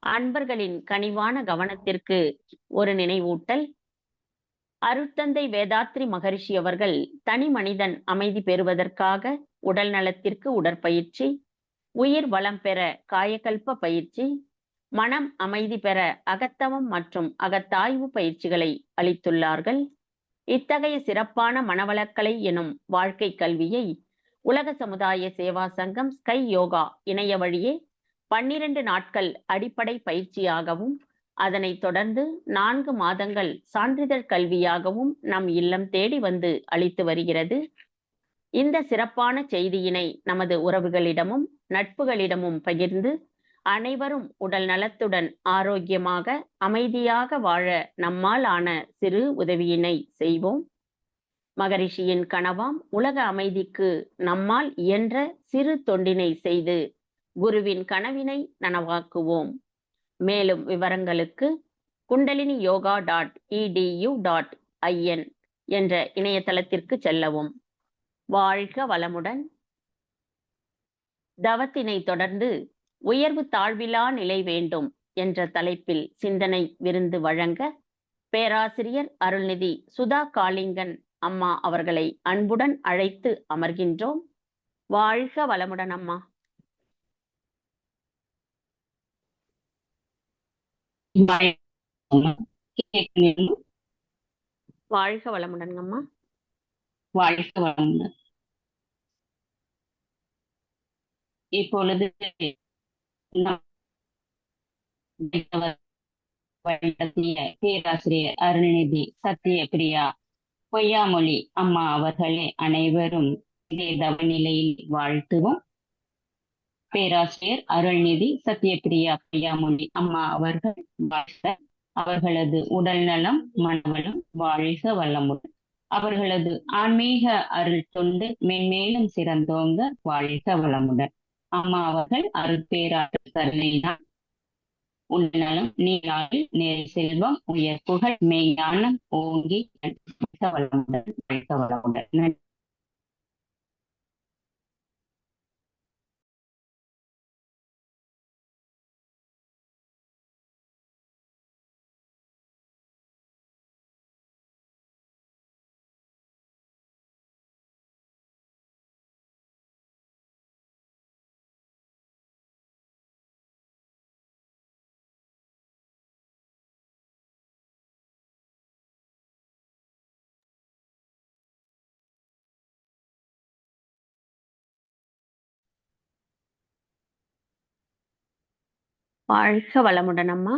அன்பர்களின் கனிவான கவனத்திற்கு ஒரு நினைவூட்டல். அருட்தந்தை வேதாத்ரி மகரிஷி அவர்கள் தனி மனிதன் அமைதி பெறுவதற்காக உடல் நலத்திற்கு உடற்பயிற்சி, உயிர் வளம் பெற காயகல்ப பயிற்சி, மனம் அமைதி பெற அகத்தவம் மற்றும் அகத்தாய்வு பயிற்சிகளை அளித்துள்ளார்கள். இத்தகைய சிறப்பான மனவளக்கலை எனும் வாழ்க்கை கல்வியை உலக சமுதாய சேவா சங்கம் ஸ்கை யோகா இணைய வழியே 12 நாட்கள் அடிப்படை பயிற்சியாகவும், அதனைத் தொடர்ந்து 4 மாதங்கள் சான்றிதழ் கல்வியாகவும் நம் இல்லம் தேடி வந்து அளித்து வருகிறது. இந்த சிறப்பான செய்தியினை நமது உறவுகளிடமும் நட்புகளிடமும் பகிர்ந்து அனைவரும் உடல் நலத்துடன் ஆரோக்கியமாக அமைதியாக வாழ நம்மால் ஆன சிறு உதவியினை செய்வோம். மகரிஷியின் கனவாம் உலக அமைதிக்கு நம்மால் இயன்ற சிறு தொண்டினை செய்து குருவின் கனவினை நனவாக்குவோம். மேலும் விவரங்களுக்கு kundaliniyoga.edu.in என்ற இணையதளத்திற்கு செல்லவும். வாழ்க வளமுடன். தவத்தினை தொடர்ந்து உயர்வு தாழ்விலா நிலை வேண்டும் என்ற தலைப்பில் சிந்தனை விருந்து வழங்க பேராசிரியர் அருள்நிதி சுதா காளிங்கன் அம்மா அவர்களை அன்புடன் அழைத்து அமர்கின்றோம். வாழ்க வளமுடன் அம்மா. வாழ்க வளமுடன் அம்மா. வாழ்க வளமுடன். இப்பொழுது பேராசிரியர் அருள்நிதி சத்யபிரியா பொய்யாமொழி அம்மா அவர்களே அனைவரும் இதே தவநிலையில் வாழ்த்துவோம். பேராசிரியர் அருள்நிதி சத்யபிரியா பொய்யாமொழி அம்மா அவர்கள் வாழ்த்த, அவர்களது உடல் நலம் மனவளம் வாழ்க வளமுடன், அவர்களது ஆன்மீக அருள் தொண்டு மென்மேலும் சிறந்தோங்க வாழ்க வளமுடன். அம்மா அவர்கள் அருட்பேராற்றல் கருணைதான் உடல் நலம் நீளாயில் நேர் செல்வம் உயர் புகழ் மெய்ஞானம் ஓங்கி வாழ்க வளமுடன் வாழ்க வளமுடன். வாழ்க வளமுடன் அம்மா.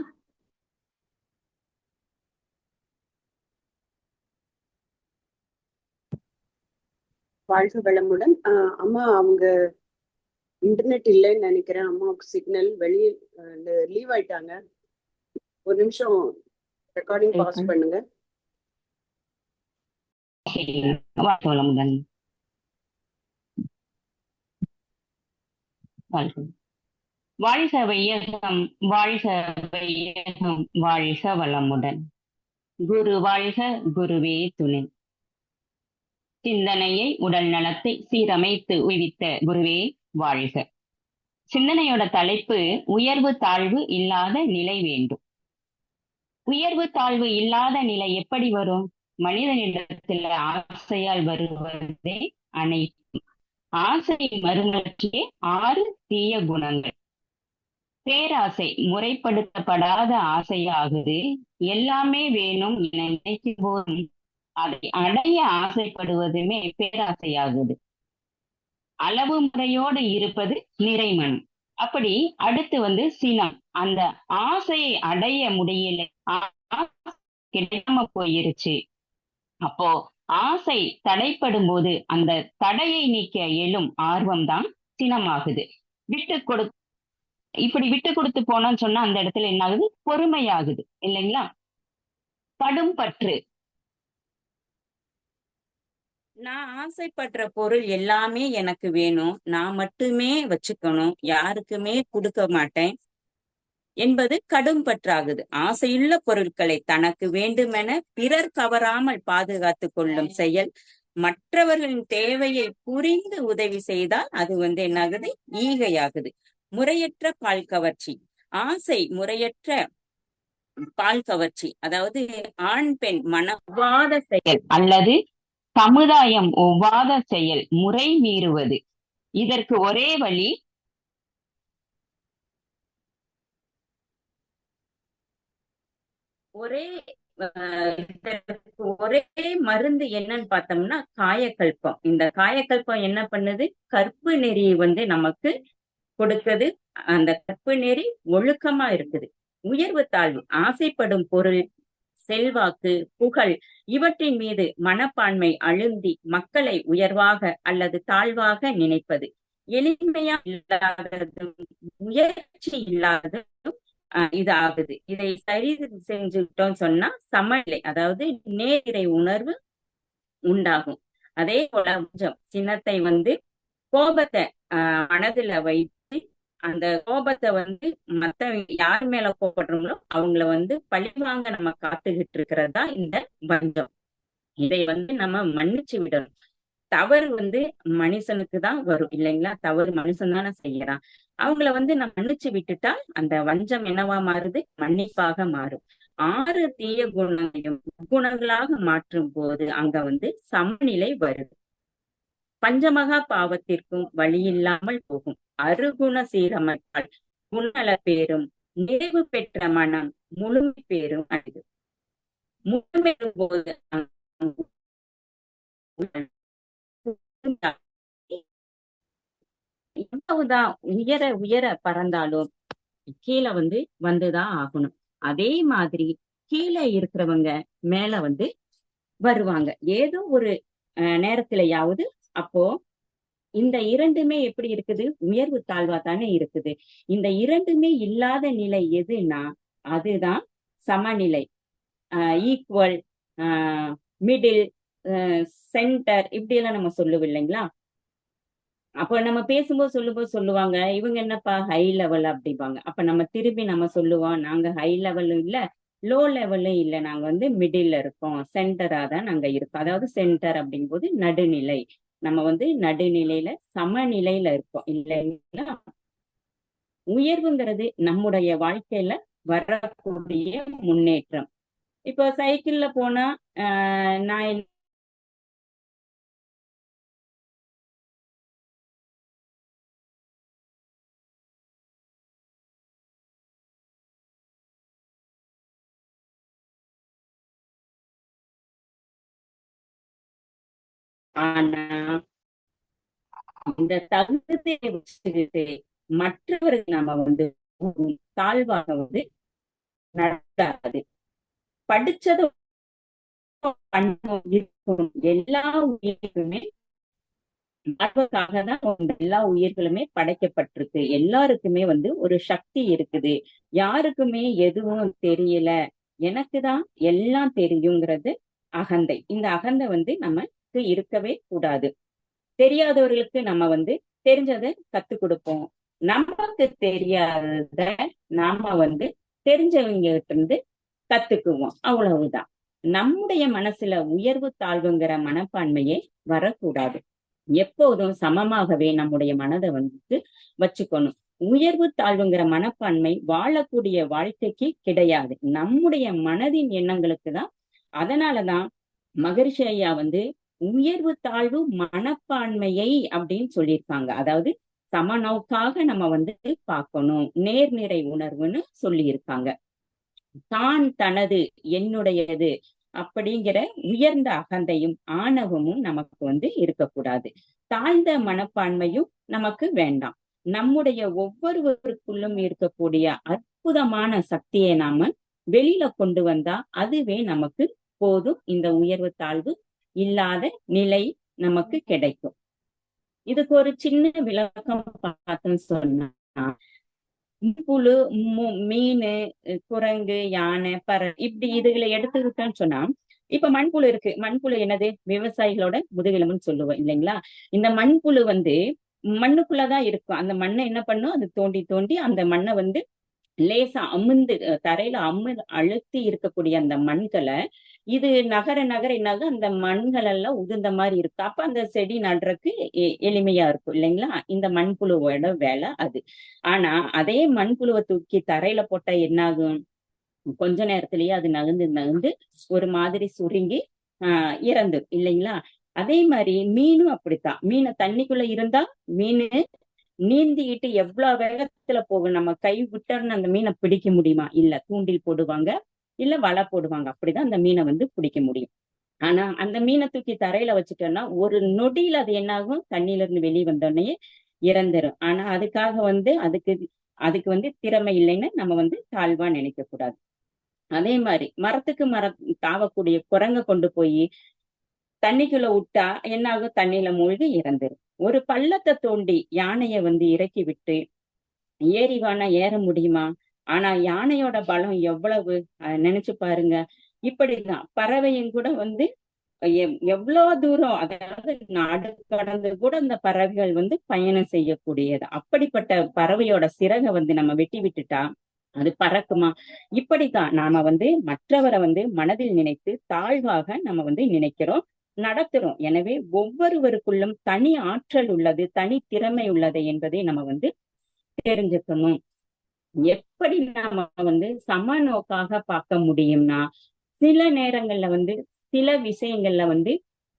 வாழ்க வளமுடன். அம்மா அவங்க இன்டர்நெட் இல்லைன்னு நினைக்கிறேன். அம்மாவுக்கு சிக்னல் வெளியே லீவ் ஆயிட்டாங்க. ஒரு நிமிஷம் ரெக்கார்டிங் பாஸ் பண்ணுங்க. வாழ்க வையகம் வாழ்க வையகம் வாழ்க வளமுடன். குரு வாழ்க குருவே துணை. சிந்தனையை உடல் நலத்தை சீரமைத்து உய்வித்த குருவே வாழ்க. சிந்தனையோட தலைப்பு உயர்வு தாழ்வு இல்லாத நிலை வேண்டும். உயர்வு தாழ்வு இல்லாத நிலை எப்படி வரும்? மனிதனிடத்தில் ஆசையால் வருவதே அனைத்தும். ஆசை மறுமலர்ச்சியே 6 தீய குணங்கள். பேராசை முறைப்படுத்தப்படாத ஆசையாகுது. எல்லாமே வேணும் என நினைக்கும் போதும் அதை அடைய ஆசைப்படுவதுமே பேராசையாகுது. அளவு முறையோடு இருப்பது நிறைமனம். அப்படி அடுத்து சினம். அந்த ஆசையை அடைய முடியல, கிடைக்காம போயிருச்சு. அப்போ ஆசை தடைப்படும் போது அந்த தடையை நீக்க எழும் ஆர்வம் தான் சினமாகுது. இப்படி விட்டு கொடுத்து போனோம்னு சொன்னா அந்த இடத்துல என்ன ஆகுது? பொறுமையாகுது இல்லைங்களா? கடும் பற்று. நான் ஆசைப்படுற பொருள் எல்லாமே எனக்கு வேணும், நான் மட்டுமே வச்சுக்கணும், யாருக்குமே கொடுக்க மாட்டேன் என்பது கடும் பற்றாகுது. ஆசையுள்ள பொருட்களை தனக்கு வேண்டுமென பிறர் கவராமல் பாதுகாத்து கொள்ளும் செயல் மற்றவர்களின் தேவையை புரிந்து உதவி செய்தால் அது என்னாகுது? ஈகையாகுது. முறையற்ற பால் கவர்ச்சி. ஆசை முறையற்ற பால் கவர்ச்சி, அதாவது ஆண் பெண் மனவாத செயல் அல்லது சமுதாயம் ஒவ்வாத செயல் முறை மீறுவது. இதற்கு ஒரே வழி ஒரே இதற்கு ஒரே மருந்து என்னன்னு பார்த்தோம்னா காயக்கல்பம். இந்த காயக்கல்பம் என்ன பண்ணுது? கற்பு நெறியை நமக்கு கொடுக்குது. அந்த கற்பு நெறி ஒழுக்கமா இருக்குது. உயர்வு தாழ்வு, ஆசைப்படும் பொருள், செல்வாக்கு, புகழ் இவற்றின் மீது மனப்பான்மை அழுந்தி மக்களை உயர்வாக அல்லது தாழ்வாக நினைப்பது. எளிமையா இல்லாததும் முயற்சி இல்லாததும் இது ஆகுது. இதை சரி செஞ்சுக்கிட்டோம் சொன்னா சமநிலை, அதாவது நேர்நிறை உணர்வு உண்டாகும். அதே போல கொஞ்சம் சின்னத்தை கோபத்தை மனதுல வைத்து அந்த கோபத்தை மத்தவங்க யார் மேல கோபப்படுறோங்களோ அவங்கள பழிவாங்க நம்ம காத்துக்கிட்டு இருக்கிறதா இந்த வஞ்சம். இதை நம்ம மன்னிச்சு விடணும். தவறு மனுஷனுக்கு தான் வரும் இல்லைங்களா? தவறு மனுஷன் தானே செய்யறான். அவங்கள நம்ம மன்னிச்சு விட்டுட்டா அந்த வஞ்சம் என்னவா மாறுது? மன்னிப்பாக மாறும். 6 தீய குணங்களையும் குணங்களாக மாற்றும் போது அங்க சமநிலை வருது. பஞ்சமகா பாவத்திற்கும் வழியில்லாமல் போகும். அருகுண சீரமைத்தால் குணநல பேரும் நிறைவு பெற்ற மனம் முழுமை பேரும் அடைது. முழுமையும் போது எவ்வளவுதான் உயர உயர பறந்தாலும் கீழே வந்துதான் ஆகணும். அதே மாதிரி கீழே இருக்கிறவங்க மேல வருவாங்க ஏதோ ஒரு நேரத்திலேயாவது. அப்போ இந்த இரண்டுமே எப்படி இருக்குது? உயர்வு தாழ்வா தானே இருக்குது. இந்த இரண்டுமே இல்லாத நிலை எதுனா அதுதான் சமநிலை. ஈக்குவல், மிடில், சென்டர் இப்படி எல்லாம் நம்ம சொல்லுவோம் இல்லைங்களா? அப்ப நம்ம பேசும்போது சொல்லுவாங்க இவங்க என்னப்பா ஹை லெவல் அப்படிப்பாங்க. அப்ப நம்ம திருப்பி நம்ம சொல்லுவோம் நாங்க ஹை லெவலும் இல்ல லோ லெவலும் இல்ல, நாங்க மிடில் இருக்கோம், சென்டரா தான் நாங்க இருக்கோம். அதாவது சென்டர் அப்படிங்கும்போது நடுநிலை. நம்ம நடுநிலையில சமநிலையில இருக்கோம் இல்லைங்களா? உயர்வுங்கிறது நம்முடைய வாழ்க்கையில வரக்கூடிய முன்னேற்றம். இப்போ சைக்கிள்ல போனா நான் ஆனா இந்த தகுதியை வச்சுக்கிட்டு மற்றவர்கள் நம்ம தாழ்வாக நடக்காது. படிச்சதும் இருக்கும் எல்லா உயிர்களுமே வாழ்வதற்காக தான் எல்லா உயிர்களுமே படைக்கப்பட்டிருக்கு. எல்லாருக்குமே ஒரு சக்தி இருக்குது. யாருக்குமே எதுவும் தெரியல, எனக்குதான் எல்லாம் தெரியுங்கிறது அகந்தை. இந்த அகந்தை நமக்கு இருக்கவே கூடாது. தெரியாதவர்களுக்கு நம்ம தெரிஞ்சதை கத்து கொடுப்போம். நமக்கு தெரியாத நாம தெரிஞ்சவங்க கிட்ட இருந்து கத்துக்குவோம். அவ்வளவுதான். நம்முடைய மனசுல உயர்வு தாழ்வுங்கிற மனப்பான்மையே வரக்கூடாது. எப்போதும் சமமாகவே நம்முடைய மனதை வச்சுக்கணும். உயர்வு தாழ்வுங்கிற மனப்பான்மை வாழக்கூடிய வாழ்க்கைக்கு கிடையாது, நம்முடைய மனதின் எண்ணங்களுக்கு தான். அதனாலதான் மகரிஷி ஐயா உயர்வு தாழ்வு மனப்பான்மையை அப்படின்னு சொல்லியிருக்காங்க. அதாவது சமநோக்காக நம்ம பார்க்கணும், நேர்நிறை உணர்வுன்னு சொல்லி இருக்காங்க. தான் தனது என்னுடையது அப்படிங்கிற உயர்ந்த அகந்தையும் ஆணவமும் நமக்கு இருக்கக்கூடாது. தாழ்ந்த மனப்பான்மையும் நமக்கு வேண்டாம். நம்முடைய ஒவ்வொருவருக்குள்ளும் இருக்கக்கூடிய அற்புதமான சக்தியை நாம வெளியில கொண்டு வந்தா அதுவே நமக்கு போதும். இந்த உயர்வு தாழ்வு இல்லாத நிலை நமக்கு கிடைக்கும். இதுக்கு ஒரு சின்ன விளக்கம் பார்த்தோம்னு சொன்னா, புழு, மீன், குரங்கு, யானை, பறவை இப்படி இதுகளை எடுத்துக்கிட்டோம்னு சொன்னா, இப்ப மண்புழு இருக்கு. மண்புழு என்னது? விவசாயிகளோட முதுகெலும்புன்னு சொல்லுவோம் இல்லைங்களா? இந்த மண்புழு மண்ணுக்குள்ளதான் இருக்கும். அந்த மண்ணை என்ன பண்ணும்? அது தோண்டி தோண்டி அந்த மண்ணை லேசா அமிழ்ந்து தரையில அழுத்தி இருக்கக்கூடிய அந்த மண்களை இது நகர நகர என்னாகும், அந்த மண்கள் எல்லாம் உதிர்ந்த மாதிரி இருக்கு. அப்ப அந்த செடி நடுறதுக்கு எளிமையா இருக்கும் இல்லைங்களா? இந்த மண்புழுவோட வேலை அது. ஆனா அதே மண்புழுவை தூக்கி தரையில போட்டா என்னாகும், கொஞ்ச நேரத்திலேயே அது நகர்ந்து நகர்ந்து ஒரு மாதிரி சுருங்கி இறந்து இல்லைங்களா? அதே மாதிரி மீனும் அப்படித்தான். மீனை தண்ணிக்குள்ள இருந்தா மீன் நீந்திக்கிட்டு எவ்வளவு வேகத்துல போகும். நம்ம கை விட்டோம்னு அந்த மீனை பிடிக்க முடியுமா? இல்ல. தூண்டில் போடுவாங்க, இல்ல வலை போடுவாங்க. அப்படிதான் அந்த மீனை பிடிக்க முடியும். ஆனா அந்த மீனை தூக்கி தரையில வச்சுட்டோம்னா ஒரு நொடியில அது என்னாகும், தண்ணியில இருந்து வெளியே வந்தோடனே இறந்துரும். ஆனா அதுக்காக அதுக்கு அதுக்கு திறமை இல்லைன்னு நம்ம தாழ்வா நினைக்க கூடாது. அதே மாதிரி மரத்துக்கு மரம் தாவக்கூடிய குரங்க கொண்டு போய் தண்ணிக்குள்ள விட்டா என்ன ஆகும், தண்ணியில மூழ்கி இறந்துரும். ஒரு பள்ளத்தை தோண்டி யானைய இறக்கி விட்டு ஏறிவானா ஏற முடியுமா? ஆனா யானையோட பலம் எவ்வளவு நினைச்சு பாருங்க. இப்படிதான் பறவையும் கூட எவ்வளவு தூரம், அதாவது நாடு கடந்து கூட அந்த பறவைகள் பயணம் செய்யக்கூடியது. அப்படிப்பட்ட பறவையோட சிறகை நம்ம வெட்டி விட்டுட்டா அது பறக்குமா? இப்படித்தான் நாம மற்றவரை மனதில் நினைத்து தாழ்வாக நம்ம நினைக்கிறோம், நடத்துறோம். எனவே ஒவ்வொருவருக்குள்ளும் தனி ஆற்றல் உள்ளது, தனி திறமை உள்ளது என்பதை நம்ம தெரிஞ்சுக்கணும். எப்படி நாம சம நோக்காக பார்க்க முடியும்னா, சில நேரங்கள்ல சில விஷயங்கள்ல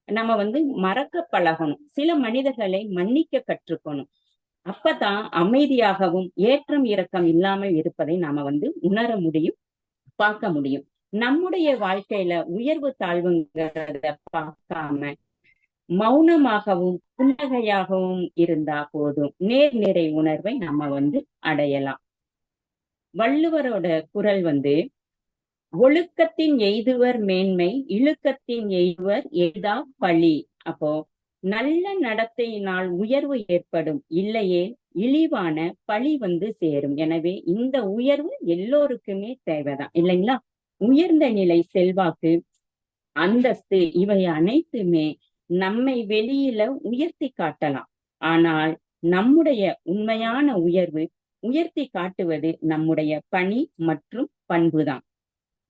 நம்ம மறக்க பழகணும். சில மனிதர்களை மன்னிக்க கற்றுக்கணும். அப்பதான் அமைதியாகவும் ஏற்றம் இறக்கம் இல்லாமல் இருப்பதை நாம உணர முடியும், பார்க்க முடியும். நம்முடைய வாழ்க்கையில உயர்வு தாழ்வுங்கிறத பார்க்காம மௌனமாகவும் புன்னகையாகவும் இருந்தா போதும், நேர்நிறை உணர்வை நம்ம அடையலாம். வள்ளுவரோட குரல் ஒழுக்கத்தின் எய்துவர் மேன்மை, இழுக்கத்தின் எய்துவர் எய்தா பழி. அப்போ நல்ல நடத்தையினால் உயர்வு ஏற்படும், இல்லையே இழிவான பழி சேரும். எனவே இந்த உயர்வு எல்லோருக்குமே தேவைதான் இல்லைங்களா? உயர்ந்த நிலை, செல்வாக்கு, அந்தஸ்து இவை அனைத்துமே நம்மை வெளியில உயர்த்தி காட்டலாம். ஆனால் நம்முடைய உண்மையான உயர்வு உயர்த்தி காட்டுவது நம்முடைய பணி மற்றும் பண்புதான்.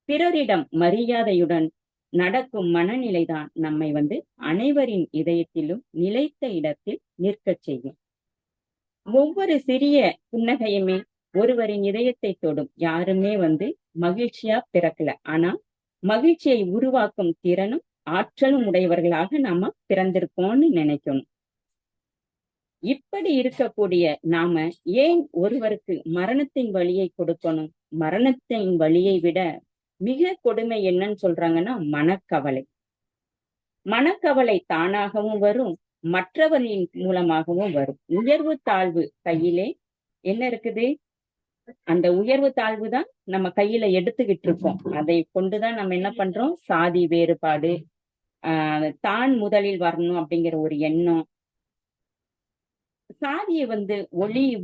பிறரிடம் மரியாதையுடன் நடக்கும் மனநிலைதான் நம்மை அனைவரின் இதயத்திலும் நிலைத்த இடத்தில் நிற்கச் செய்யும். ஒவ்வொரு சிறிய புன்னகையுமே ஒருவரின் இதயத்தை தொடும். யாருமே மகிழ்ச்சியா பிறக்கல, ஆனா மகிழ்ச்சியை உருவாக்கும் திறனும் ஆற்றலும் உடையவர்களாக நாம பிறந்திருக்கோம்னு நினைக்கணும். இப்படி இருக்கக்கூடிய நாம ஏன் ஒருவருக்கு மரணத்தின் வலியை கொடுக்கணும்? மரணத்தின் வலியை விட மிக கொடுமை என்னன்னு சொல்றாங்கன்னா மனக்கவலை. மனக்கவலை தானாகவும் வரும், மற்றவரின் மூலமாகவும் வரும். உயர்வு தாழ்வு கையிலே என்ன இருக்குது? அந்த உயர்வு தாழ்வு தான் நம்ம கையில எடுத்துக்கிட்டு இருக்கோம். அதை கொண்டுதான் நம்ம என்ன பண்றோம்? சாதி வேறுபாடு, தான் முதலில் வரணும் அப்படிங்கிற ஒரு எண்ணம். சாதியை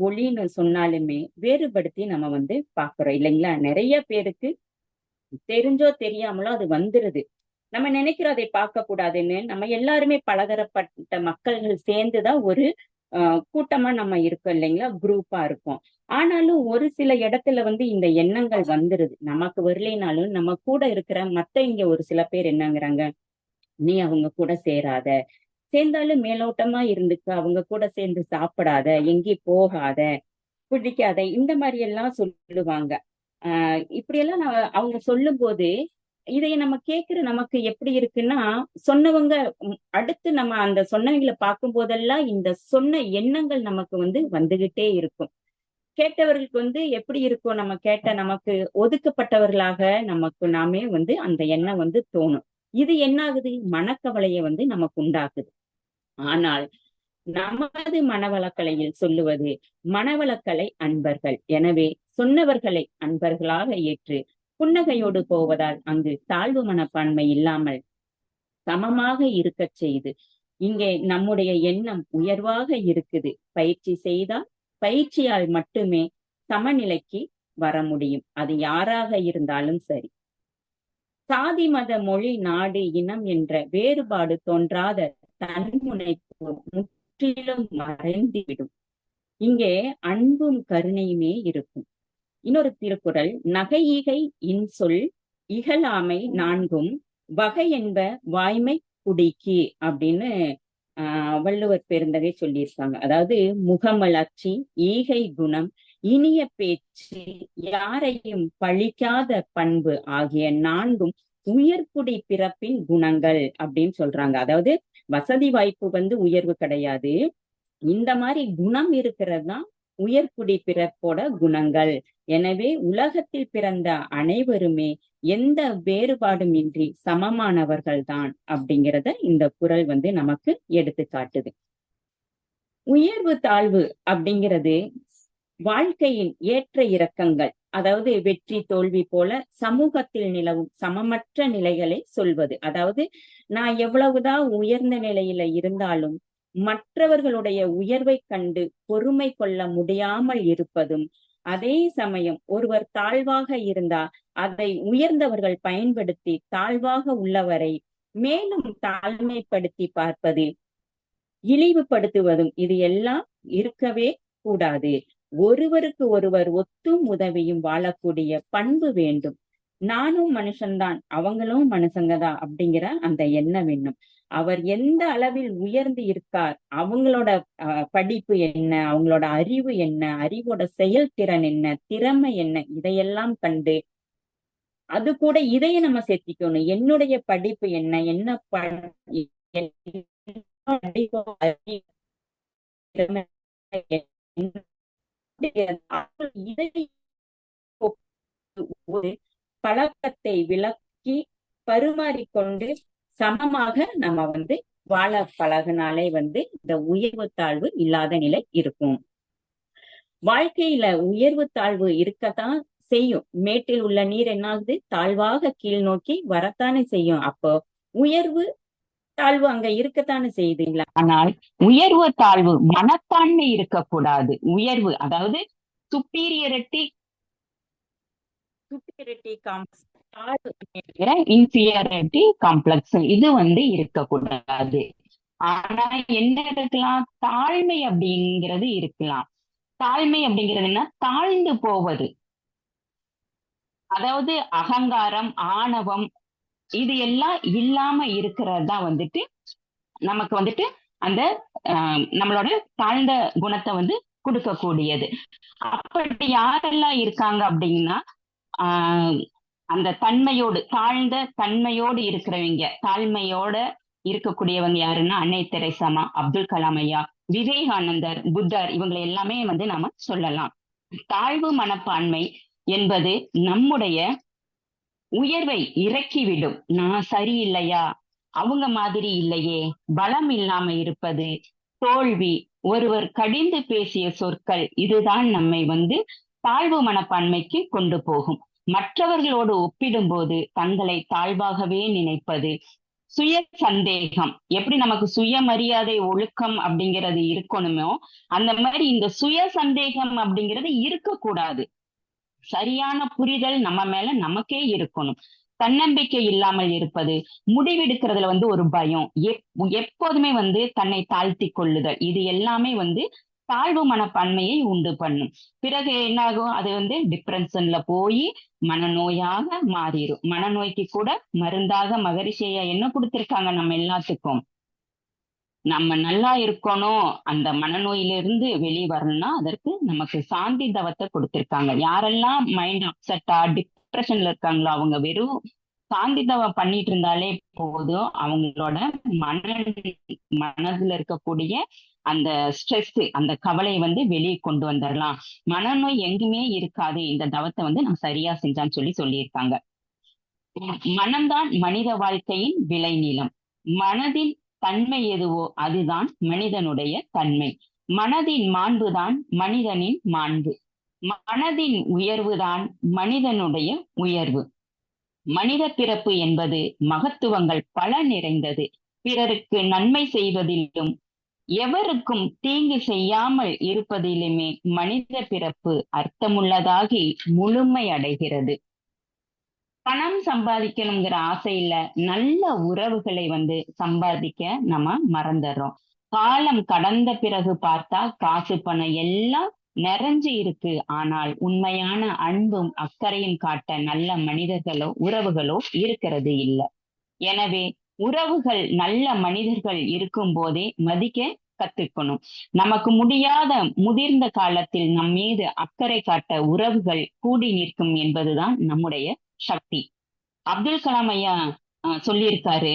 ஒளின்னு சொன்னாலுமே வேறுபடுத்தி நம்ம பாக்குறோம் இல்லைங்களா? நிறைய பேருக்கு தெரிஞ்சோ தெரியாமலோ அது வந்துருது. நம்ம நினைக்கிறோம் அதை பார்க்க கூடாதுன்னு. நம்ம எல்லாருமே பலதரப்பட்ட மக்கள்கள் சேர்ந்துதான் ஒரு கூட்டமா நம்ம இருக்கோம் இல்லைங்களா? குரூப்பா இருக்கும். ஆனாலும் ஒரு சில இடத்துல இந்த எண்ணங்கள் வந்துருது. நமக்கு வரலைனாலும் நம்ம கூட இருக்கிற இங்க ஒரு சில பேர் என்னங்கிறாங்க, நீ அவங்க கூட சேராத, சேர்ந்தாலும் மேலோட்டமா இருந்துக்க, அவங்க கூட சேர்ந்து சாப்பிடாத, எங்கேயும் போகாத, பிடிக்காத, இந்த மாதிரி எல்லாம் சொல்லுவாங்க. இப்படி எல்லாம் அவங்க சொல்லும் போது இதைய நம்ம கேட்கிற நமக்கு எப்படி இருக்குன்னா, சொன்னவங்க அடுத்து நம்ம அந்த சொன்னவங்களை பார்க்கும் போதெல்லாம் இந்த சொன்ன எண்ணங்கள் நமக்கு வந்துகிட்டே இருக்கும். கேட்டவர்களுக்கு எப்படி இருக்கும்? நம்ம கேட்ட நமக்கு ஒதுக்கப்பட்டவர்களாக நமக்கு நாமே அந்த எண்ணம் தோணும். இது என்ன ஆகுது? மனக்கவலையை நமக்கு உண்டாக்குது. ஆனால் நமது மனவளக்கலையில் சொல்லுவது மனவளக்கலை அன்பர்கள். எனவே சொன்னவர்களை அன்பர்களாக ஏற்று புன்னகையோடு போவதால் அங்கு தாழ்வு மனப்பான்மை இல்லாமல் சமமாக இருக்கச் செய்து இங்கே நம்முடைய எண்ணம் உயர்வாக இருக்குது. பயிற்சி செய்தால், பயிற்சியால் மட்டுமே சமநிலைக்கு வர முடியும். அது யாராக இருந்தாலும் சரி. சாதி, மத, மொழி, நாடு, இனம் என்ற வேறுபாடு தோன்றாத தன்முனைப்பு முற்றிலும் மறைந்துவிடும். இங்கே அன்பும் கருணையுமே இருக்கும். இன்னொரு திருக்குறள், நகையிகை இன்சொல் இகழாமை நான்கும் வகை என்ப வாய்மை குடிக்கு அப்படின்னு வள்ளுவர் பெருந்தகை சொல்லியிருக்காங்க. அதாவது முகமலர்ச்சி, ஈகை குணம், இனிய பேச்சு, யாரையும் பழிக்காத பண்பு ஆகிய நான்கும் உயர்குடி பிறப்பின் குணங்கள் அப்படின்னு சொல்றாங்க. அதாவது வசதி வாய்ப்பு உயர்வு கிடையாது, இந்த மாதிரி குணம் இருக்கிறது தான் உயர்குடி பிறப்போட குணங்கள். எனவே உலகத்தில் பிறந்த அனைவருமே எந்த வேறுபாடும் இன்றி சமமானவர்கள் தான் அப்படிங்கிறத இந்த குறள் நமக்கு எடுத்து காட்டுது. உயர்வு தாழ்வு அப்படிங்கிறது வாழ்க்கையின் ஏற்ற இறக்கங்கள், அதாவது வெற்றி தோல்வி போல சமூகத்தில் நிலவும் சமமற்ற நிலைகளை சொல்வது. அதாவது நான் எவ்வளவுதான் உயர்ந்த நிலையில இருந்தாலும் மற்றவர்களுடைய உயர்வை கண்டு பொறுமை கொள்ள முடியாமல் இருப்பதும், அதே சமயம் ஒருவர் தாழ்வாக இருந்தா அதை உயர்ந்தவர்கள் பயன்படுத்தி தாழ்வாக உள்ளவரை மேலும் தாழ்மைப்படுத்தி பார்ப்பது, இழிவுபடுத்துவதும், இது எல்லாம் இருக்கவே கூடாது. ஒருவருக்கு ஒருவர் ஒத்தும் உதவியும் வாழக்கூடிய பண்பு வேண்டும். நானும் மனுஷன்தான், அவங்களும் மனுஷங்கதான் அப்படிங்கிற அந்த எண்ணம் வேணும். அவர் எந்த அளவில் உயர்ந்து இருக்கார், அவங்களோட படிப்பு என்ன, அவங்களோட அறிவு என்ன, அறிவோட செயல்திறன் என்ன, திறமை என்ன, இதையெல்லாம் கண்டு அது கூட இதைய நம்ம சேர்த்திக்கணும். என்னுடைய படிப்பு என்ன, என்ன ஒரு பழக்கத்தை விளக்கி பரிமாறிக்கொண்டு சமமாக நம்ம வாழ பழகினாலே இந்த உயர்வு தாழ்வு இல்லாத நிலை இருக்கும். வாழ்க்கையில உயர்வு தாழ்வு இருக்கத்தான் செய்யும். மேட்டில் உள்ள நீர் என்னாகுது, தாழ்வாக கீழ் நோக்கி வரத்தானே செய்யும். அப்போ உயர்வு தாழ்வு அங்க இருக்கத்தானே செய்யுதுங்களா. ஆனால் உயர்வு தாழ்வு மனப்பான்மை இருக்கக்கூடாது. உயர்வு அதாவது சுப்பீரியாரிட்டி காம்ப்ளெக்ஸ், இன்ஃபீரியாரிட்டி காம்ப்ளெக்ஸ், இது இருக்கக்கூடாது. ஆனா என்ன இருக்கலாம், தாழ்மை அப்படிங்கிறது இருக்கலாம். தாழ்மை அப்படிங்கிறது என்ன, தாழ்ந்து போவது, அதாவது அகங்காரம், ஆணவம், இது எல்லாம் இல்லாம இருக்கிறது தான் நமக்கு அந்த நம்மளோட தாழ்ந்த குணத்தை கொடுக்கக்கூடியது. அப்படி யாரெல்லாம் இருக்காங்க அப்படின்னா, அந்த தன்மையோடு, தாழ்ந்த தன்மையோடு இருக்கிறவங்க, தாழ்மையோட இருக்கக்கூடியவங்க யாருன்னா அன்னை தெரேசா, அப்துல் கலாம் ஐயா, விவேகானந்தர், புத்தர், இவங்களை எல்லாமே நாம சொல்லலாம். தாழ்வு மனப்பான்மை என்பது நம்முடைய உயர்வை இறக்கிவிடும். நான் சரியில்லையா, அவங்க மாதிரி இல்லையே, பலம் இல்லாம இருப்பது, தோல்வி, ஒருவர் கடிந்து பேசிய சொற்கள், இதுதான் நம்மை தாழ்வு மனப்பான்மைக்கு கொண்டு போகும். மற்றவர்களோடு ஒப்பிடும்போது தங்களை தாழ்வாகவே நினைப்பது, சுய சந்தேகம், எப்படி நமக்கு சுயமரியாதை ஒழுக்கம் அப்படிங்கிறது இருக்கணுமோ அந்த மாதிரி இந்த சுய சந்தேகம் அப்படிங்கிறது இருக்கக்கூடாது. சரியான புரிதல் நம்ம மேல நமக்கே இருக்கணும். தன்னம்பிக்கை இல்லாமல் இருப்பது, முடிவெடுக்கிறதுல ஒரு பயம், எப்போதுமே தன்னை தாழ்த்தி கொள்ளுதல், இது எல்லாமே தாழ்வு மனப்பான்மையை உண்டு பண்ணும். பிறகு என்னாகும், அது டிப்ரெஷன்ல போய் மனநோயாக மாறிடும். மனநோய்க்கு கூட மருந்தாக மகரிஷியா என்ன கொடுத்திருக்காங்க நம்ம எல்லாத்துக்கும், நம்ம நல்லா இருக்கணும், அந்த மனநோயிலிருந்து வெளியே வரணும்னா அதற்கு நமக்கு சாந்தி தவத்தை கொடுத்திருக்காங்க. யாரெல்லாம் மைண்ட் அப்செட்டா டிப்ரெஷன்ல இருக்காங்களோ அவங்க வெறும் சாந்தி தவம் பண்ணிட்டு இருந்தாலே போதும், அவங்களோட மனதுல இருக்கக்கூடிய அந்த ஸ்ட்ரெஸ், அந்த கவலையை வெளியே கொண்டு வந்துடலாம். மனநோய் எங்குமே இருக்காது இந்த தவத்தை நம்ம சரியா செஞ்சான்னு சொல்லியிருக்காங்க. மனம்தான் மனித வாழ்க்கையின் விளைநிலம். மனதின் தன்மை எதுவோ அதுதான் மனிதனுடைய தன்மை. மனதின் மாண்புதான் மனிதனின் மாண்பு. மனதின் உயர்வுதான் மனிதனுடைய உயர்வு. மனித பிறப்பு என்பது மகத்துவங்கள் பல நிறைந்தது. பிறருக்கு நன்மை செய்வதிலும் எவருக்கும் தீங்கு செய்யாமல் இருப்பதிலுமே மனித பிறப்பு அர்த்தமுள்ளதாகி முழுமை அடைகிறது. பணம் சம்பாதிக்கணுங்கிற ஆசையில நல்ல உறவுகளை சம்பாதிக்க நம்ம மறந்துடுறோம். காலம் கடந்த பிறகு பார்த்தா காசு பணம் எல்லாம் நிறைஞ்சு இருக்கு. ஆனால் உண்மையான அன்பும் அக்கறையும் காட்ட நல்ல மனிதர்களோ உறவுகளோ இருக்கிறது இல்லை. எனவே உறவுகள் நல்ல மனிதர்கள் இருக்கும் போதே மதிக்க கத்துக்கணும். நமக்கு முடியாத முதிர்ந்த காலத்தில் நம் மீது அக்கறை காட்ட உறவுகள் கூடி நிற்கும் என்பதுதான் நம்முடைய சக்தி. அப்துல் கலாம் ஐயா சொல்லியிருக்காரு,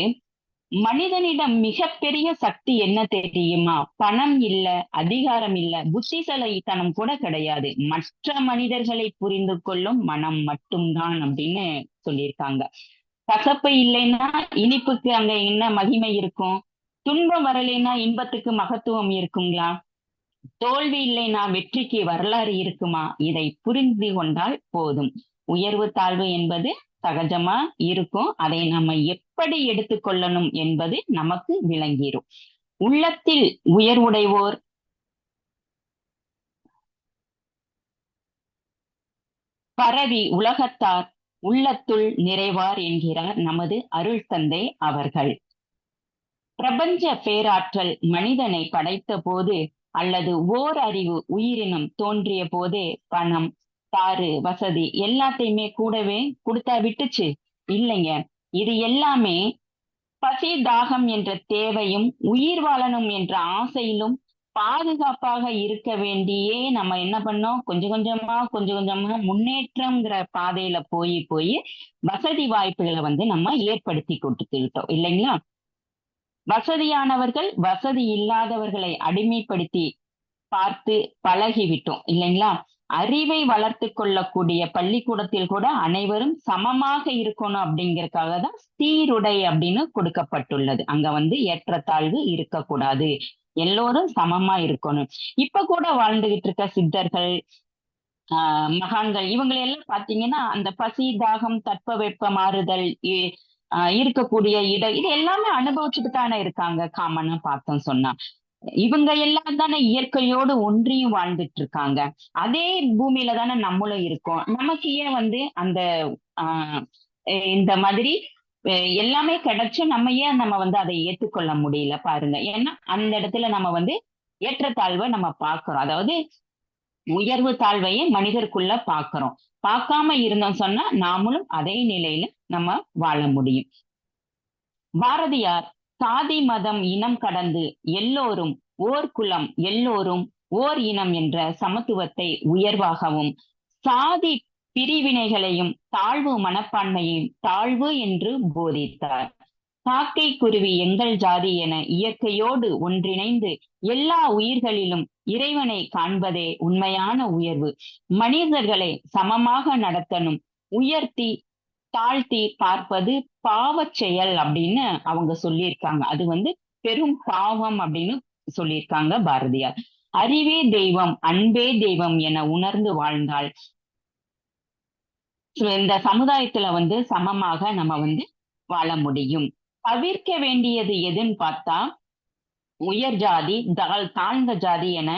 மனிதனிடம் மிகப்பெரிய சக்தி என்ன தெரியுமா? பணம் இல்ல, அதிகாரம் இல்ல, புத்திசாலித்தனம் கூட கிடையாது, மற்ற மனிதர்களை புரிந்து கொள்ளும் மனம் மட்டும்தான் அப்படின்னு சொல்லியிருக்காங்க. கசப்பு இல்லைன்னா இனிப்புக்கு அங்க என்ன மகிமை இருக்கும்? துன்பம் வரலைன்னா இன்பத்துக்கு மகத்துவம் இருக்குங்களா? தோல்வி இல்லைன்னா வெற்றிக்கு வரலாறு இருக்குமா? இதை புரிந்து கொண்டால் போதும். உயர்வு தாழ்வு என்பது சகஜமா இருக்கும். அதை நம்ம எப்படி எடுத்துக்கொள்ளணும் என்பது நமக்கு விளங்கிரும். உள்ளத்தில் உயர்வுடையோர் பரவி உலகத்தார் உள்ளத்துள் நிறைவார் என்கிறார் நமது அருள் தந்தை அவர்கள். பிரபஞ்ச பேராற்றல் மனிதனை படைத்த போது அல்லது ஓர் அறிவு உயிரினம் தோன்றிய போதே பணம், தாறு, வசதி எல்லாத்தையுமே கூடவே கொடுத்தா விட்டுச்சு? இல்லைங்க. இது எல்லாமே பசி தாகம் என்ற தேவையும் உயிர் வாழணும் என்ற ஆசையிலும் பாதுகாப்பாக இருக்க வேண்டியே நம்ம என்ன பண்ணோம்? கொஞ்சம் கொஞ்சமா முன்னேற்றம்ங்கிற பாதையில போய் வசதி வாய்ப்புகளை நம்ம ஏற்படுத்தி கொடுத்துக்கிட்டோம் இல்லைங்களா? வசதியானவர்கள் வசதி இல்லாதவர்களை அடிமைப்படுத்தி பார்த்து பழகிவிட்டோம் இல்லைங்களா? அறிவை வளர்த்து கொள்ளக்கூடிய பள்ளிக்கூடத்தில் கூட அனைவரும் சமமாக இருக்கணும் அப்படிங்கறதுக்காக தான் சீருடை அப்படின்னு கொடுக்கப்பட்டுள்ளது. அங்க ஏற்றத்தாழ்வு இருக்கக்கூடாது, எல்லோரும் சமமா இருக்கணும். இப்ப கூட வாழ்ந்துகிட்டு இருக்க சித்தர்கள், மகான்கள் இவங்களெல்லாம் பாத்தீங்கன்னா அந்த பசி தாகம் தட்பவெப்ப மாறுதல் இருக்கக்கூடிய இடம் இது எல்லாமே அனுபவிச்சுட்டு தானே இருக்காங்க. காமனா பார்த்தோம் சொன்னா இவங்க எல்லாம் தானே இயற்கையோடு ஒன்றியும் வாழ்ந்துட்டு இருக்காங்க. அதே பூமியில தானே நம்மளும் இருக்கோம். நமக்கு ஏன் அந்த இந்த மாதிரி எல்லாமே கிடைச்சு நம்ம ஏன் அதை ஏற்றுக்கொள்ள முடியல பாருங்க. ஏன்னா அந்த இடத்துல நம்ம ஏற்றத்தாழ்வை நம்ம பார்க்கிறோம். அதாவது உயர்வு தாழ்வையே மனிதருக்குள்ள பார்க்கிறோம். பார்க்காம இருந்தோம் சொன்னா நாமளும் அதே நிலையில நம்ம வாழ முடியும். பாரதியார் சாதி மதம் இனம் கடந்து எல்லோரும் ஓர் குலம், எல்லோரும் ஓர் இனம் என்ற சமத்துவத்தை உயர்வாகவும், சாதி பிரிவினைகளையும் தாழ்வு மனப்பான்மையையும் தாழ்வு என்று போதித்தார். காக்கை குருவி எங்கள் ஜாதி என இயற்கையோடு ஒன்றிணைந்து எல்லா உயிர்களிலும் இறைவனை காண்பதே உண்மையான உயர்வு. மனிதர்களை சமமாக நடத்தணும், உயர்த்தி தாழ்த்தி பார்ப்பது பாவச் செயல் அப்படின்னு அவங்க சொல்லியிருக்காங்க. அது பெரும் பாவம் அப்படின்னு சொல்லியிருக்காங்க பாரதியார். அறிவே தெய்வம், அன்பே தெய்வம் என உணர்ந்து வாழ்ந்தால் இந்த சமுதாயத்துல சமமாக நம்ம வாழ முடியும். தவிர்க்க வேண்டியது எதுன்னு பார்த்தா உயர் ஜாதி, தாழ்ந்த ஜாதி என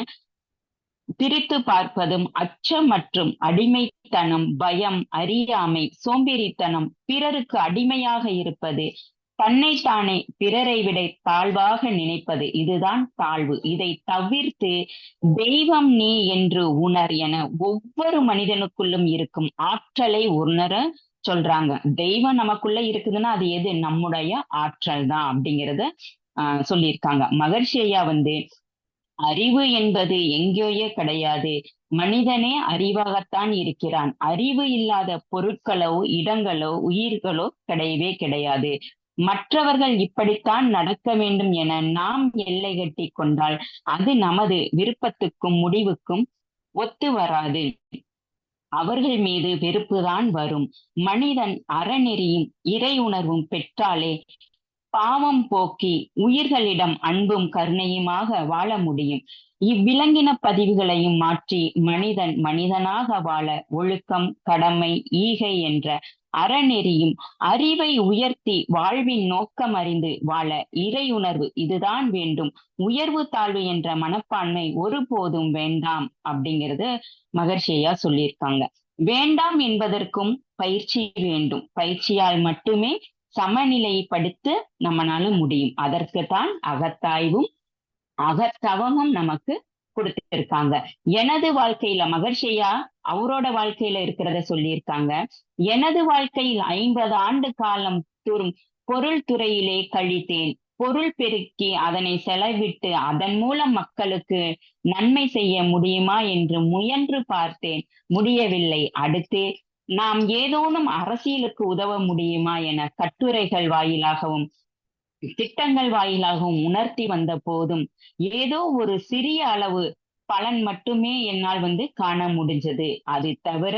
பிரித்து பார்ப்பதும், அச்சம் மற்றும் அடிமைத்தனம், பயம், அறியாமை, சோம்பேறித்தனம், பிறருக்கு அடிமையாக இருப்பது, தன்னைத்தானே பிறரை விட தாழ்வாக நினைப்பது, இதுதான் தாழ்வு. இதை தவிர்த்து தெய்வம் நீ என்று உணர் என ஒவ்வொரு மனிதனுக்குள்ளும் இருக்கும் ஆற்றலை உணர சொல்றாங்க. தெய்வம் நமக்குள்ள இருக்குதுன்னா அது எது? நம்முடைய ஆற்றல் தான் அப்படிங்கிறத சொல்லியிருக்காங்க. மகர்ஷி ஐயா அறிவு என்பது எங்கேயே கிடையாது, மனிதனே அறிவாகத்தான் இருக்கிறான். அறிவு இல்லாத பொருட்களோ இடங்களோ உயிர்களோ கிடையவே கிடையாது. மற்றவர்கள் இப்படித்தான் நடக்க வேண்டும் என நாம் எல்லை கட்டி கொண்டால் அது நமது விருப்பத்துக்கும் முடிவுக்கும் ஒத்து வராது. அவர்கள் மீது வெறுப்புதான் வரும். மனிதன் அறநெறியும் இறை உணர்வும் பெற்றாலே பாவம் போக்கி உயிர்களிடம் அன்பும் கருணையுமாக வாழ முடியும். இவ்விலங்கின பதிவுகளையும் மாற்றி மனிதன் மனிதனாக வாழ ஒழுக்கம், கடமை, ஈகை என்ற அறநெறியும் அறிவை உயர்த்தி வாழ்வின் நோக்கம் அறிந்து வாழ இறை உணர்வு இதுதான் வேண்டும். உயர்வு தாழ்வு என்ற மனப்பான்மை ஒருபோதும் வேண்டாம் அப்படிங்கிறது மகர்ஷியா சொல்லியிருக்காங்க. வேண்டாம் என்பதற்கும் பயிற்சி வேண்டும். பயிற்சியால் மட்டுமே சமநிலைப்படுத்த நம்மளால முடியும். அதற்குத்தான் அகத்தாய்வும் அகத்தவமும் நமக்கு கொடுத்திருக்காங்க. எனது வாழ்க்கையில மகர்ஷியா அவரோட வாழ்க்கையில இருக்கிறத சொல்லியிருக்காங்க. எனது வாழ்க்கையில் 50 ஆண்டு காலம் பொருள் துறையிலே கழித்தேன். பொருள் பெருக்கி அதனை செலவிட்டு அதன் மூலம் மக்களுக்கு நன்மை செய்ய முடியுமா என்று முயன்று பார்த்தேன், முடியவில்லை. அடுத்து நாம் ஏதோனும் அரசியலுக்கு உதவ முடியுமா என கட்டுரைகள் வாயிலாகவும் திட்டங்கள் வாயிலாகவும் உணர்த்தி வந்த போதும் ஏதோ ஒரு சிறிய அளவு பலன் மட்டுமே என்னால் காண முடிஞ்சது. அது தவிர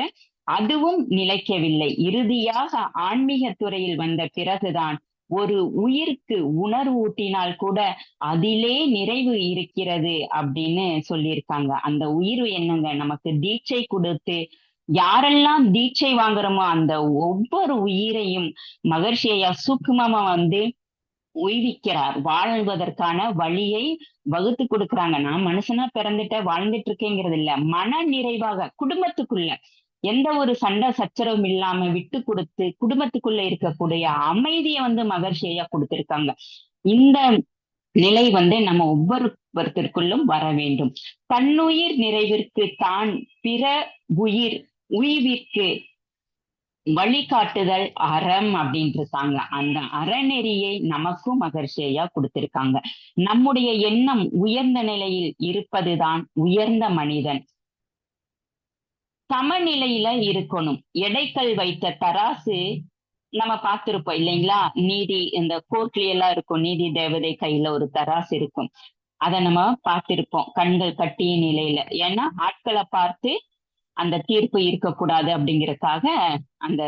அதுவும் நிலைக்கவில்லை. இறுதியாக ஆன்மீக துறையில் வந்த பிறகுதான் ஒரு உயிருக்கு உணர்வு ஊட்டினால் கூட அதிலே நிறைவு இருக்கிறது அப்படின்னு சொல்லியிருக்காங்க. அந்த உயிர் என்னங்க, நமக்கு தீட்சை கொடுத்து யாரெல்லாம் தீட்சை வாங்குறோமோ அந்த ஒவ்வொரு உயிரையும் மகர்ஷி ஐயா சூக்குமமா உய்விக்கிறார். வாழ்வதற்கான வழியை வகுத்து கொடுக்கறாங்க. நான் மனுஷனா பிறந்துட்ட வாழ்ந்துட்டு இருக்கேங்கிறது இல்ல, மன நிறைவாக குடும்பத்துக்குள்ள எந்த ஒரு சண்டை சச்சரவும் இல்லாம விட்டு கொடுத்து குடும்பத்துக்குள்ள இருக்கக்கூடிய அமைதியை மகர்ஷி ஐயா கொடுத்திருக்காங்க. இந்த நிலை நம்ம ஒவ்வொருத்தருக்குள்ளும் வர வேண்டும். தன்னுயிர் நிறைவிற்கு தான் பிற உயிர் உய்விற்கு வழிகாட்டுதல் அறம் அப்படின்ட்டு இருக்காங்க. அந்த அறநெறியை நமக்கும் மகர்ஷி ஐயா கொடுத்திருக்காங்க. நம்முடைய எண்ணம் உயர்ந்த நிலையில் இருப்பதுதான் உயர்ந்த மனிதன். சமநிலையில இருக்கணும். எடைக்கல் வைத்த தராசு நம்ம பார்த்திருப்போம் இல்லைங்களா? நீதி இந்த கோர்ட்ல எல்லாம் இருக்கும், நீதி தேவதை கையில ஒரு தராசு இருக்கும். அதை நம்ம பார்த்திருப்போம் கண்கள் கட்டிய நிலையில. ஏன்னா ஆட்களை பார்த்து அந்த தீர்ப்பு இருக்கக்கூடாது அப்படிங்கறதுக்காக அந்த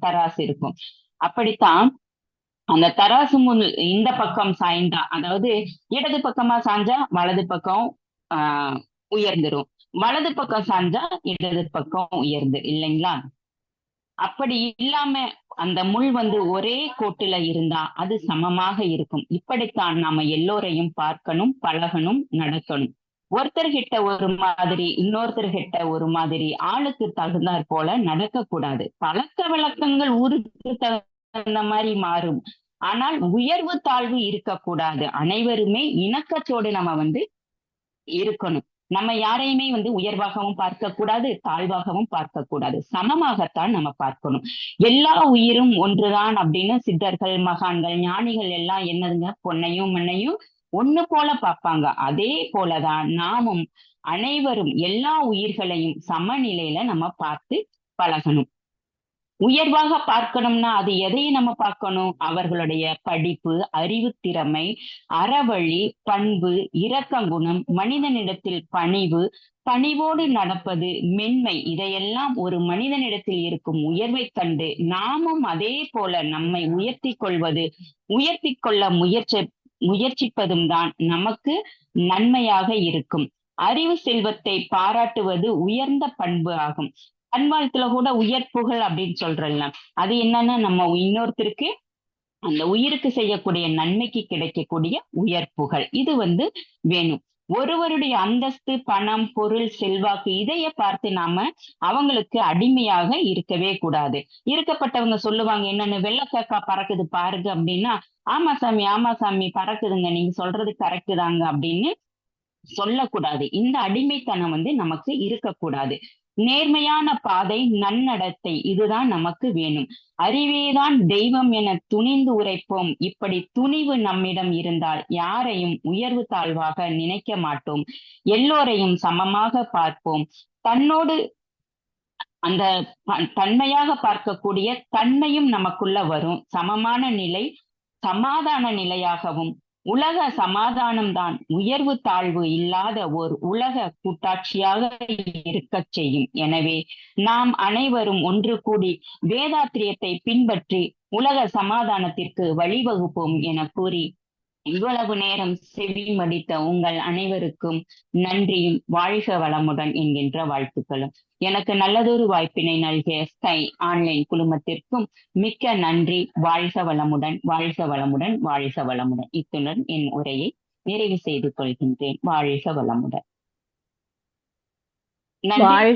தராசு இருக்கும். அப்படித்தான் அந்த தராசு முன் இந்த பக்கம் சாய்ந்தா, அதாவது இடது பக்கமா சாஞ்சா வலது பக்கம் உயர்ந்துரும், வலது பக்கம் சாஞ்சா இடது பக்கம் உயர்ந்து இல்லைங்களா? அப்படி இல்லாம அந்த முள் ஒரே கோட்டுல இருந்தா அது சமமாக இருக்கும். இப்படித்தான் நாம எல்லோரையும் பார்க்கணும், பழகணும், நடக்கணும். ஒருத்தர்கிட்ட ஒரு மாதிரி, இன்னொருத்தர்கிட்ட ஒரு மாதிரி, ஆளுக்கு தகுந்தாற் போல நடக்க கூடாது. பழக்க வழக்கங்கள் ஊருக்கு தகுந்த மாதிரி மாறும், ஆனால் உயர்வு தாழ்வு இருக்கக்கூடாது. அனைவருமே இணக்கத்தோடு நம்ம இருக்கணும். நம்ம யாரையுமே உயர்வாகவும் பார்க்க கூடாது, தாழ்வாகவும் பார்க்க கூடாது, சமமாகத்தான் நம்ம பார்க்கணும். எல்லா உயிரும் ஒன்றுதான் அப்படின்னு சித்தர்கள், மகான்கள், ஞானிகள் எல்லாம் என்னதுங்க, பொன்னையும் மண்ணையும் ஒண்ணு போல பார்ப்பாங்க. அதே போலதான் நாமும் அனைவரும் எல்லா உயிர்களையும் சமநிலையில நம்ம பார்த்து பழகணும். உயர்வாக பார்க்கணும்னா அது எதையும் நம்ம பார்க்கணும்? அவர்களுடைய படிப்பு, அறிவு திறமை, அறவழி, பண்பு, இரக்கங்குணம், மனிதனிடத்தில் பணிவு, பணிவோடு நடப்பது, மென்மை, இதையெல்லாம் ஒரு மனிதனிடத்தில் இருக்கும் உயர்வை கண்டு நாமும் அதே போல நம்மை உயர்த்தி கொள்ள முயற்சிப்பதும் தான் நமக்கு நன்மையாக இருக்கும். அறிவு செல்வத்தை பாராட்டுவது உயர்ந்த பண்பு ஆகும். தன்வாழ்த்துல கூட உயர்ப்புகள் அப்படின்னு சொல்றோம்ல, அது என்னன்னா நம்ம இன்னொருத்தருக்கு அந்த உயிருக்கு செய்யக்கூடிய நன்மைக்கு கிடைக்கக்கூடிய உயர்ப்புகள். இது வேணும். ஒருவருடைய அந்தஸ்து, பணம், பொருள், செல்வாக்கு இதைய பார்த்து நாம அவங்களுக்கு அடிமையாக இருக்கவே கூடாது. இருக்கப்பட்டவங்க சொல்லுவாங்க, என்னன்னு வெள்ளக்காக்கா பறக்குது பாருங்க அப்படின்னா, ஆமா சாமி பறக்குதுங்க, நீங்க சொல்றது கரெக்ட் தாங்க அப்படின்னு சொல்லக்கூடாது. இந்த அடிமைத்தனம் நமக்கு இருக்கக்கூடாது. நேர்மையான பாதை, நன்னடத்தை, இதுதான் நமக்கு வேணும். அறிவேதான் தெய்வம் என துணிந்து உரைப்போம். இப்படி துணிவு நம்மிடம் இருந்தால் யாரையும் உயர்வு தாழ்வாக நினைக்க மாட்டோம். எல்லோரையும் சமமாக பார்ப்போம். தன்னோடு அந்த தன்மையாக பார்க்கக்கூடிய தன்மையும் நமக்குள்ள வரும். சமமான நிலை சமாதான நிலையாகவும், உலக சமாதானம்தான் உயர்வு தாழ்வு இல்லாத ஓர் உலக கூட்டாட்சியாக இருக்க செய்யும். எனவே நாம் அனைவரும் ஒன்று கூடி வேதாத்திரியத்தை பின்பற்றி உலக சமாதானத்திற்கு வழிவகுப்போம் என கூறி இவ்வளவு நேரம் செவி மடித்த உங்கள் அனைவருக்கும் நன்றியும் வாழ்க வளமுடன் என்கின்ற வாழ்த்துக்களும். எனக்கு நல்லதொரு வாய்ப்பினை நல்கிய ஸ்கை ஆன்லைன் குழுமத்திற்கும் மிக்க நன்றி. வாழ்க வளமுடன், வாழ்க வளமுடன், வாழ்க வளமுடன். இத்துடன் என் உரையை நிறைவு செய்து கொள்கின்றேன். வாழ்க வளமுடன். நன்றி.